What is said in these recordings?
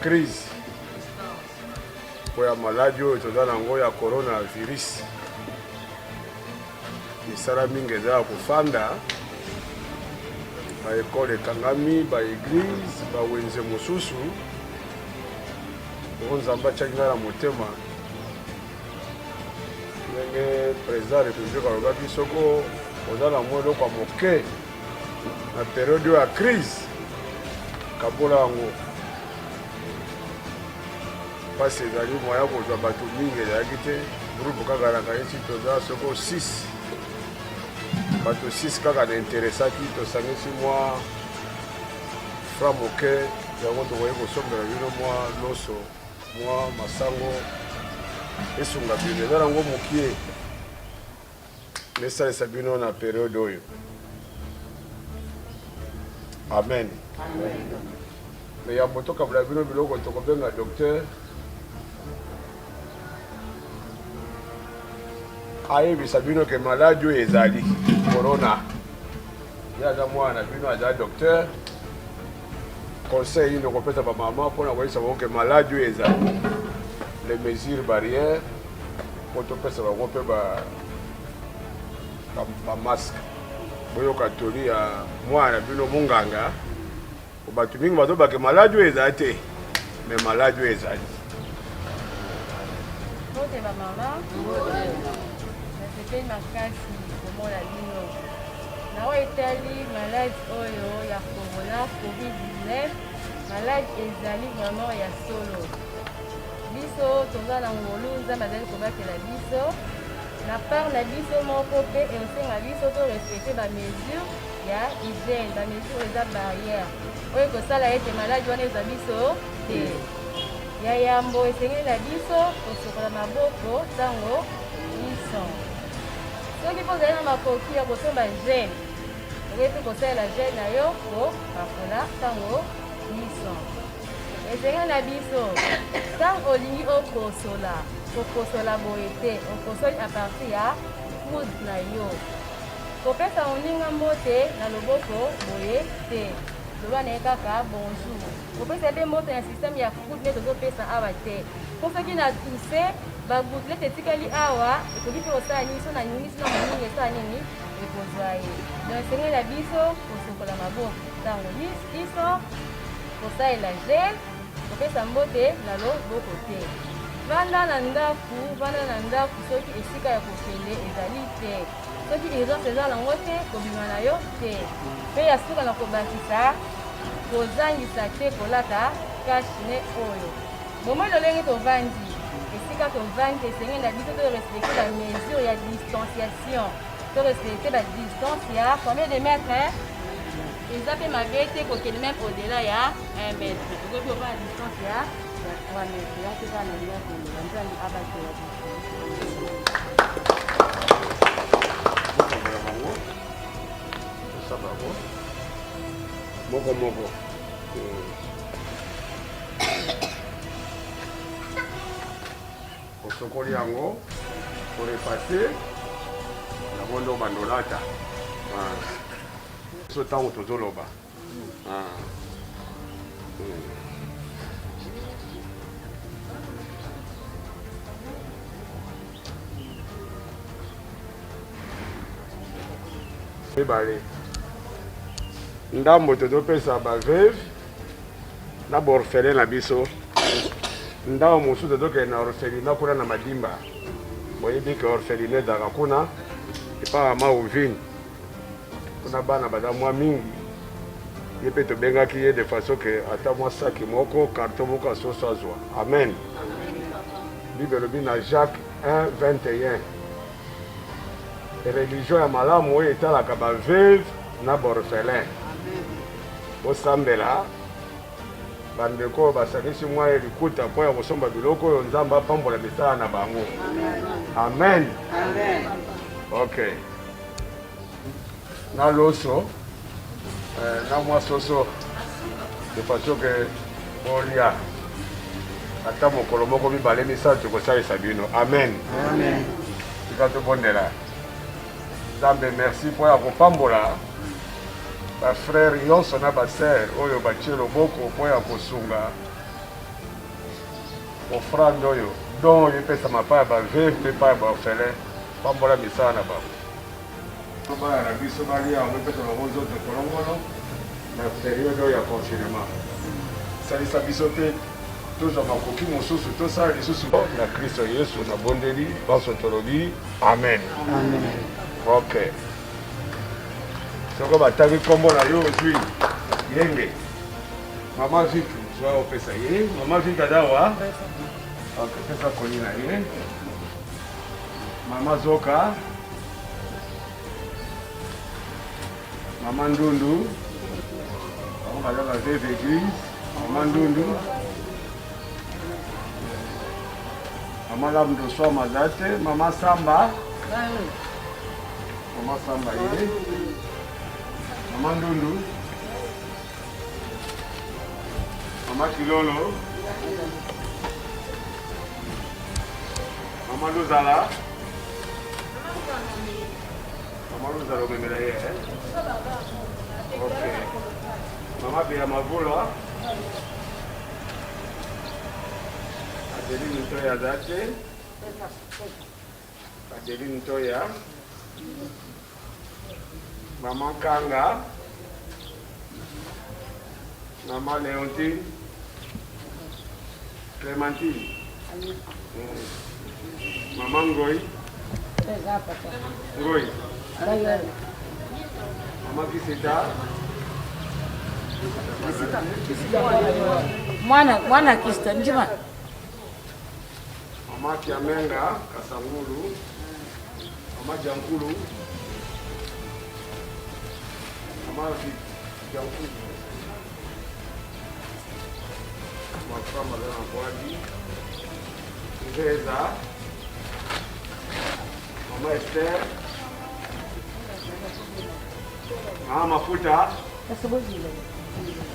crise po ya maladi oyo toza nango ya coronavirus misala mingi eza ya kofanda baekole ekangami baeglise bawenze mosusu oyo nzambe atiaki ngai na motema ndenge président ya république alobaki soko oza na mwa eloko ya moke na periode oyo ya crise kabola yango mpasi ezali moya kozwa bato mingi ezalaki te groupe kaka na kayesi toza soko 6 bato 6 kaka na interesaki tosangisi mwa fra moke yango tokoki kosombela bino mwa loso mwa masango esunga bino eza nango mokie mesalisa bino na periode oyo. Amen. Me ya moto kabula bino biloko tokobenga docteur ayebisa bino ke maladi oyo ezali corona ye aza mwana bino aza docteur conseil ino kopesa bamama mpona koyebisa bango ke maladi oyo ezali les mesures barrières po topesa bango mpe bamasque boyoka toli ya mwana bino monganga bato mingi bazobake maladi oyo ezali te me maladi oyo ezali. Mbote bamama nasepeli makasi komona bino nawo etali maladi oyo ya corona covid-19 maladi ezali vraiment ya solo biso toza na ngolu nzambe azali kobakela biso na part na biso moko mpe eosenga biso to respecte bamesure ya hygiène bamesure eza barrière oyo ekosala ete maladi wana eza biso te ya yambo esengeli na biso kosokola maboko ntango miso soki mpo ozali na makoki ya kosomba gene okoki mpe kosalela gene na yo kopakola ntango miso esengeli na biso ntango olingi okosola boye te okosoli a partir ya food na yo kopesa moninga mbote na loboko boye te loba na ye kaka bonjour kopesa ete mbote na systeme ya food nde tozopesa awa te mpo soki na tuse bagoutlete etikali awa ekoki mpe kosala nini so na ningisi na moninga esala nini ekozwa ye donc esengeli na biso kosokola maboko ntango miso kosalela gel kopesa mbote na loboko te vanda na ndaku soki esika ya kokende ezali te soki urgence eza nango te kobima na yo te mpe ya suka na kobakisa kozangisa te kolata kashine oyo bomoi lolenge tovandi esika tovandi esengeli na biso to respecte ba mesure ya distanciation to respecte ba distance ya combien de mètres eza mpe mabe te kokende même au-delà ya 1 mètre okoki oba na distance ya 3 mètres ya te kaka na lia koleba nzambe abatela moko osokoli yango korepase yango ndo bandolata so ntango tozoloba mibale ndambo tozopesa baveve na baorphelin na biso ndambo mosusu tozokende na orphelina kuna na madimba boyebi ke orphelina ezalaka kuna epa mama ovine kuna bana baza mwa mingi ye mpe tobengaki ye de façon ke ata mwa saki moko karton moko asoso azwa. Amen. Bible elobi na Jacques 1:21 religion ya malamu oyo etalaka baveve na baorphelin osambela bandeko oyo basangisi mwa elikuta mpo ya kosomba biloko oyo nzambe apambola misala na bango. Amen. Ok na loso na mwa soso de façon ke olia ata mokolo moko mibale misato kosalisa bino. Amen. Tika tobondela nzambe merci mpo ya kopambola bafrere nyonso na basere oyo batie loboko mpo ya kosunga offrande oyo don oyo epesama epai ya baveuve mpe epai ya baorphelin pambola misala na bango baya na biso balia yango epesa bango nzoto kolongolo na periode oyo ya confinement esalisa biso mpe tozwa makoki mosusu tosala lisusu na kristo yesu na bondeli banso tolobi amen. Ok, soko batangi nkombo na yo ozwi yenge mama vitu zwa opesa ye mama vitu adawa pesa koni na ye mama zoka mama ndundu bazaka veve église mama ndundu mama lamdo swa mazate mama samba ye mama ndundu mama kilolo mama luzala omemela ye ok mama beya mavula adeline ntoya aza te adeline ntoya mama kanga mama leontine clémentine mama ngoi mama kisita mwana Kristo njima mama Kiamenga Kasangulu mama Jankulu mama Jankulu mafama za kwadi Ngeza mama Esther mama Mafuta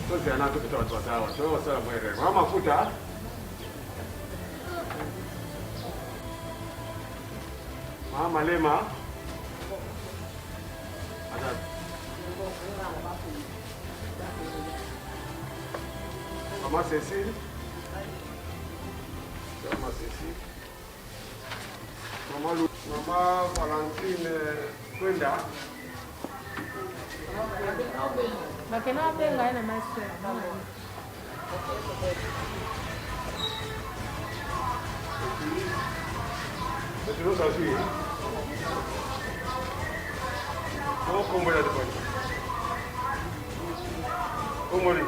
sote anatupita watu watawa tuwe sala mwere mama Mafuta mama Lema ada mama Cécile mama Valentine Kwenda bakena wapenga na maso tu não sabia como era depois como ele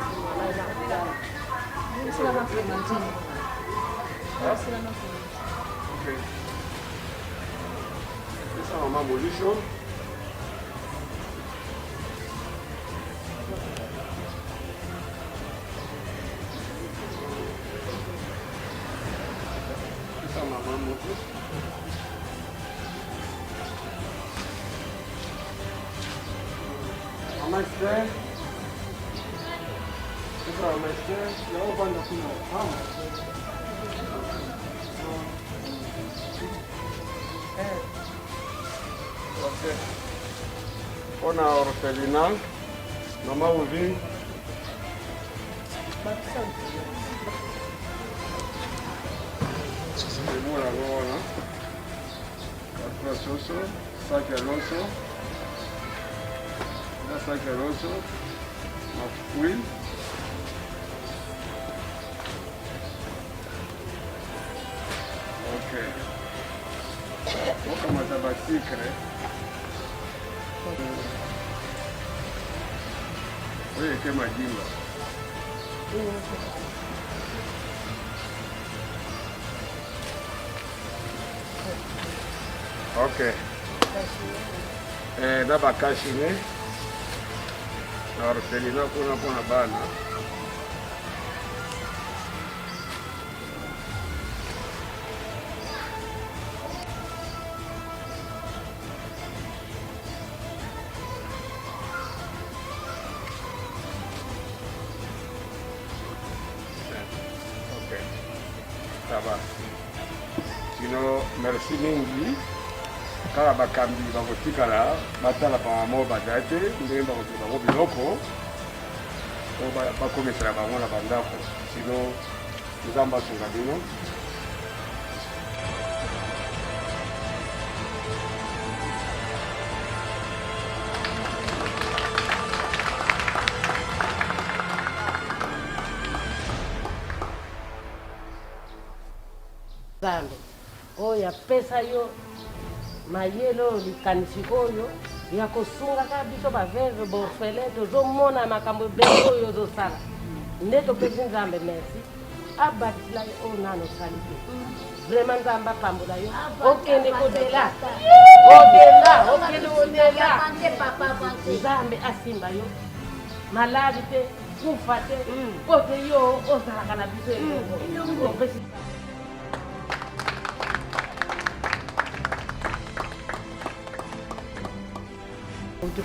ok essa é uma molicho Master, essa é master, eu vou andar com o palmo. Ok. Ona orfelina, mama ouvi. Demora agora. Quatro soso, saque alonso. Sacaroso, Mafuil, ok. Vou começar a bater, olha que magimba. Ok. Dá abacaxi, né? Na orfelina kuna kuna bana ok ça va sino merci mingi kala bakambi bakotikala batala bango bazala te ndenge bakotika bango biloko bakomesela bango na bandako sino nzambe asunga bino Zambe oyo apesa yo mayele oyo likanisi oyo ya kosunga kaka biso baveve borfelin tozomona makambo ebele oyo ozosala nde topesi Nzambe merci abatila yo oyo nano osali te vraiment Nzambe apambola yo okende kodela okende odela Nzambe asimba yo maladi te kufa te kote yo ozalaka na biso elongo opesi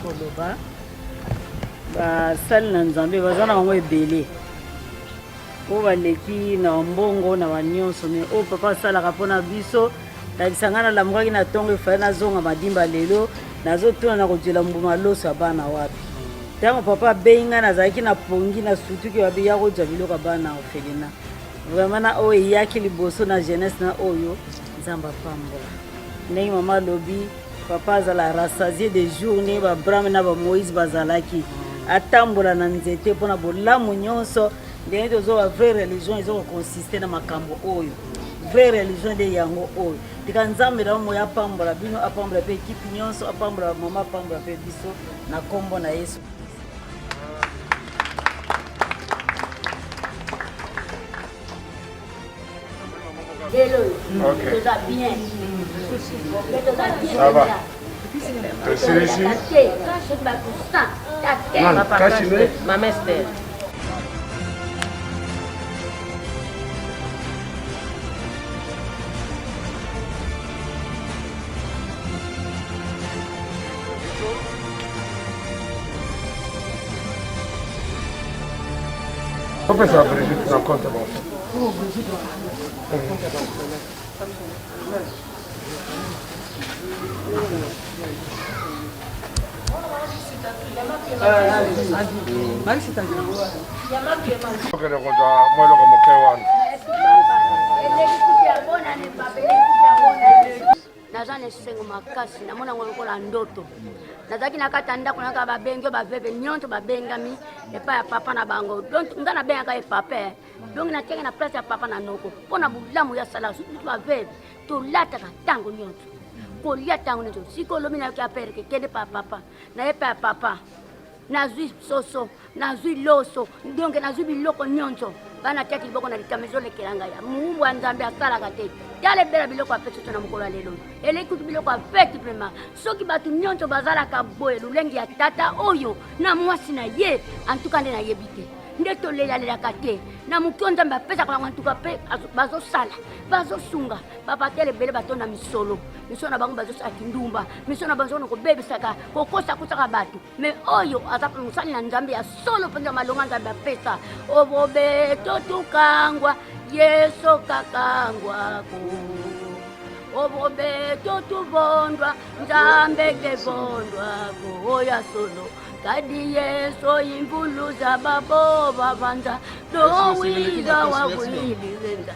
koloba basali na Nzambe baza na bango ebele oyo baleki na mbongo na banyonso me oyo papa asalaka mpona biso talisa ngai nalamukaki na ntongo efali nazonga madimba lelo nazotuna na kozela mbuma loso ya bana wapi ntango papa abeyi ngai nazalaki na pongi na sutuki babeya kozwa biloko ya bana orphelina vraiment na oyo eyaki liboso na jeunesse na oyo Nzambe apambola ndenge mama alobi papa azala rassasié de journée babrame na bamoïse bazalaki atambola na nzete mpona bolamu nyonso ndenge tozoba vraie religion ezokokonsiste na makambo oyo vraie religion nde yango oyo tika Nzambe na moyo apambola bino apambola mpe ekipe nyonso apambola mama apambola mpe biso na kombo na Yesu. Ok. Ça va. C'est ici. Non, cache-le. Maman Esther. Pourquoi ça, Brigitte, dans compte bon? naza na esengo makasi namona ngo lokola ndoto nazalaki na kati ya ndako naka babengi baveve nyonso babengami epai ya papa na bango donc nga nabengaka ye papa donc natiaki na place ya papa na noko mpo na bulamu ya sala sutu baveve tolataka ntango nyonso kolia ntango nyonso sikolobi nayoki apereke kende pa papa naye pa ya papa nazwi soso nazwi loso donc nazwi biloko nyonso bana tiaki liboko na litama ezolekela ngai ya muumbu ya Nzambe asalaka te tala ebela biloko apesi so na mokolo ya lelo elekuti biloko afeti vraimen soki bato nyonso bazalaka boye lulengi ya tata oyo na mwasi na ye antuka nde nayebi te nde tolelalelaka te na mokio Nzambe apesaka bango antuka mpe bazosala bazosunga bapatele ebele batonda misolo na bango bazosala kindumba misolo na bango na kobebisaka kokosakosaka bato me oyo aza mosali na Nzambe ya solo mpenza malonga Nzambe apesa obobe totukangwa yeso kakangwako obobe totubondwa Nzambe kebondwako oya solo kadi yeso imvuluza babo babanza dowiza wawilizenza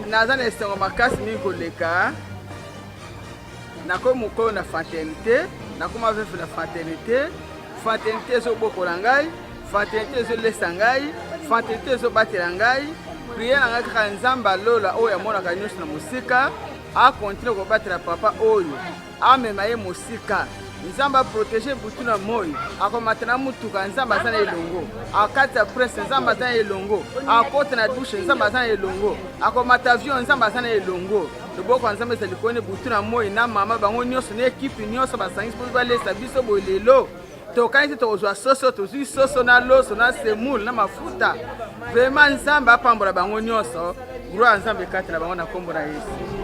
naza na esengo makasi mingi koleka nakomi mokolo na fraternité nakoma vefe na fraternité ezobokola ngai fraternité ezolesa ngai fraternité ezobatela ngai priere na ngai kaka Nzambe alola oyo amonaka nyonso na mosika akontinue kobatela papa oyo amema ye mosika Nzambe aprotéger butu na moi akomata na mutuka Nzambe aza na elongo akati ya presse Nzambe aza na elongo akota na douche Nzambe aza na elongo akomata avion Nzambe aza na elongo loboko ya Nzambe ezali kone butu na moi na mama bango nyonso na ekipe nyonso basangisi mpo balesa biso boye lelo tokani te tokozwa soso tozwi soso na loso na semoule na mafuta vraiment Nzambe apambola bango nyonso gloire ya Nzambe ekatela bango na kombo na Yesu.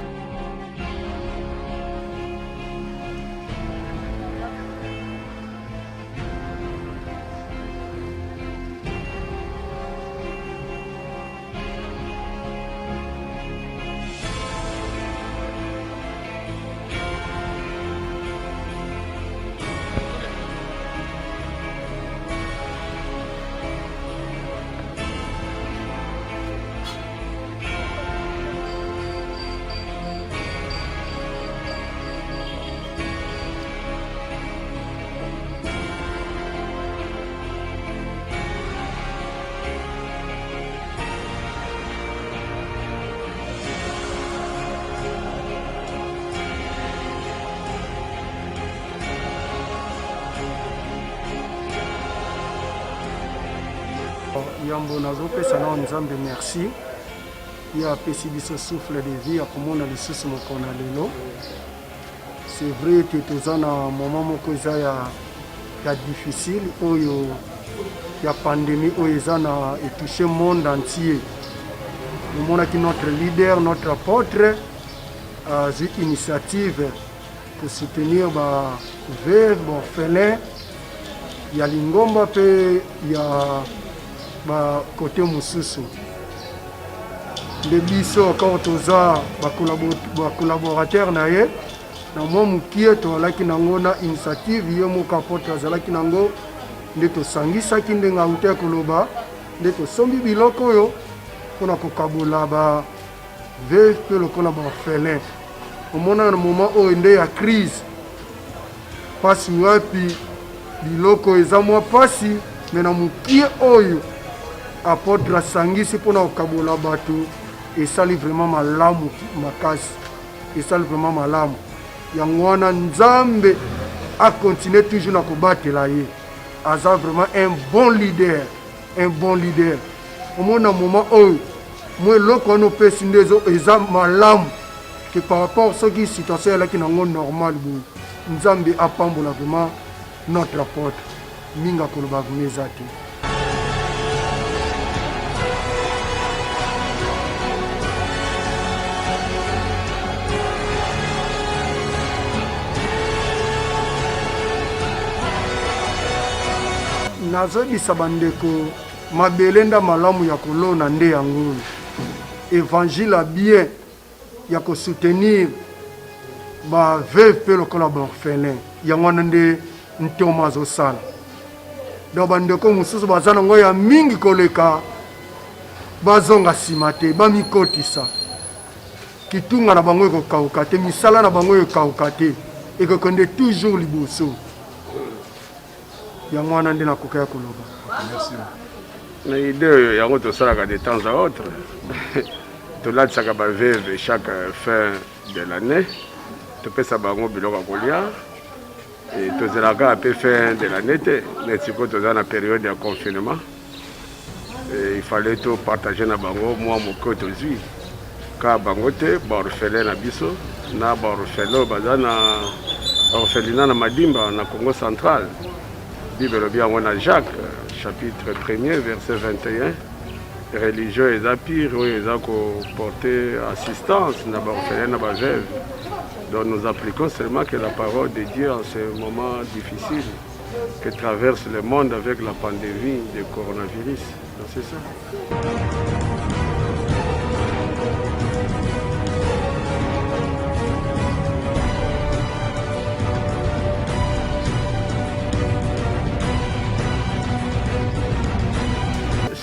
yambo nazopesa nao nzambe merci ye apesi biso souffle de vie ya komona lisusu mokolo na lelo. C'est vrai que toza na moment moko eza ya difficile oyo ya pandémie oyo eza na etouché monde entier. Omonaki notre leader, notre apôtre azwi initiative pour soutenir baveuve baorphelin ya Lingomba mpe ya bakote mosusu. Nde biso encore toza bacolaborateur na ye na mwa mokie toalaki nango na initiative ye moko apôtre azalaki nango nde tosangisaki ndenge auti koloba nde tosombi biloko oyo mpona kokabola baveuve mpe lokola baorphelin. Omona na moment oyo nde ya crise mpasi wapi biloko eza mwa mpasi me na mokie oyo apôtre asangisi mpona kokabola bato esali vraiment malamu makasi, esali vraiment malamu. Yango wana nzambe akontinue toujours na kobatela ye, aza vraiment un bon leader, un bon leader. Omona moment oyo mwa eloko wana opesi nde eza malamu ke par rapport soki situation elaki nango normal boye nzambe apambola vraiment notre apôtre minga koloba vraiment eza te. Nazobisa bandeko mabele nda malamu ya kolona nde yango évangile bien ya kosoutenir baveuve mpe lokola baorphelin yango wana nde ntoma azosala. Donc bandeko mosusu baza nango ya mingi koleka bazonga nsima te bamikotisa kitunga na bango ekokauka te misala na bango ekokauka te ekokonde toujours liboso. Yango wana nde nakoka ya koloba. Merci. Na idée oyo yango tosalaka de temps à autre tolatisaka baveuve chaque fin de l'année topesa bango biloko ya kolia tozelaka mpe fin de l'année te neti sikoyo toza na période ya confinement il fallait topartage na bango mwa moke oyo tozwi ka bango te baorphelin na biso na baorphelin oyo baza na orphelinat na Madimba na Congo central. Bible elobi yango na Jacques chapitre 1er verset 21 religieux eza pire oyo eza koporter assistance na baorphelin na baveuve. Donc nous appliquons seulement que la parole de Dieu en ce moment difficile que traverse le monde avec la pandémie du coronavirus. Donc c'est ça.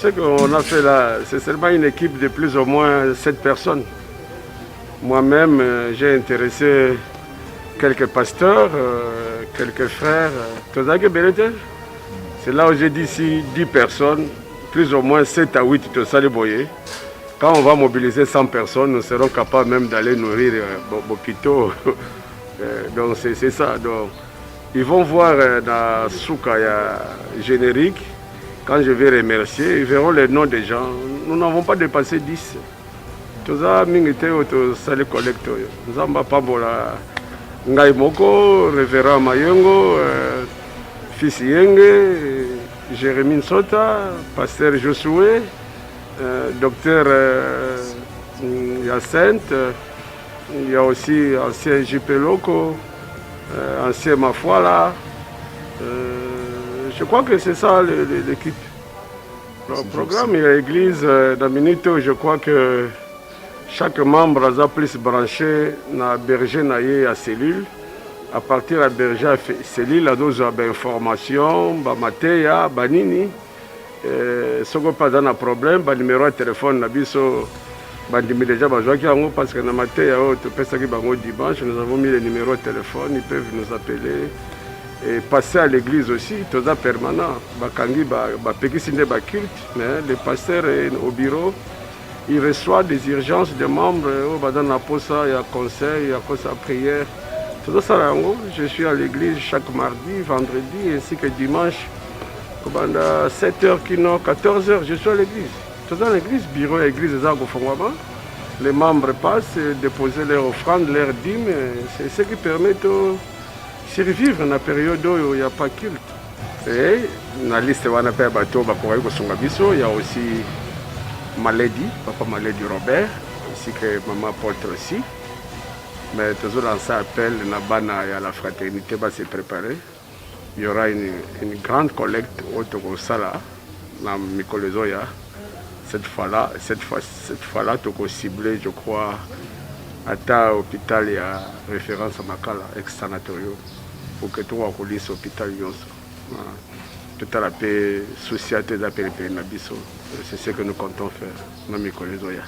Ce qu'on a fait là, c'est seulement une équipe de plus ou moins 7 personnes. Moi-même, j'ai intéressé quelques pasteurs, quelques frères. C'est là où j'ai dit ici 10 personnes, plus ou moins 7 à 8 de Saliboye. Quand on va mobiliser 100 personnes, nous serons capables même d'aller nourrir Bokito. Donc c'est ça. Donc, ils vont voir dans Soukaya générique. Quand je vais remercier, ils verront les noms des gens. Nous n'avons pas dépassé 10. Toza mingite oto sali collecte oyo. Nzamba pambola ngai moko, révérend Mayengo, fils Yenge, Jérémie Nsota, pasteur Josué, docteur Yacinthe, il y a aussi ancien JP Loco, ancien Mafuala. Je crois que c'est ça l'équipe. Le programme et l'église d'Aminito, je crois que chaque membre a plus branché na berger naie à cellule. À partir de la berger à cellule, la dose d'information, mateya, banini. Ce qu'on pas dans un problème, le numéro de téléphone nabiso, bandimi déjà besoin qui en parce que na mateya tu peux ça qui bango dimanche, nous avons mis le numéro de téléphone, ils peuvent nous appeler. Et passer à l'église aussi, tout ça permanent. Bakangi, Pekisinde, culte, les pasteurs au bureau, ils reçoivent des urgences des membres, dans la posa, il y a conseil, il y a cosa prière. Tout ça, je suis à l'église chaque mardi, vendredi, ainsi que dimanche. Pendant 7h, 14h, je suis à l'église. Tout dans l'église, bureau et l'église des Agofongwama. Les membres passent, déposer leurs offrandes, leurs dîmes. C'est ce qui permet de survivre dans la période où il n'y a pas de culte. Et dans la liste, on appelle bateau, il y a aussi Maladie, papa Maladie Robert, ainsi que maman Porte aussi. Mais toujours dans ça appel, à la fraternité va se préparer. Il y aura une grande collecte au Tokosala, dans Mikolezoya. Cette fois-là, tu as ciblé, je crois, à ta hôpital, il y a référence à Makala, ex-sanatorio, pour que tu aies coulé sur l'hôpital. Tout à la paix, société d'appel Nabiso. C'est ce que nous comptons faire dans Mikolezoya.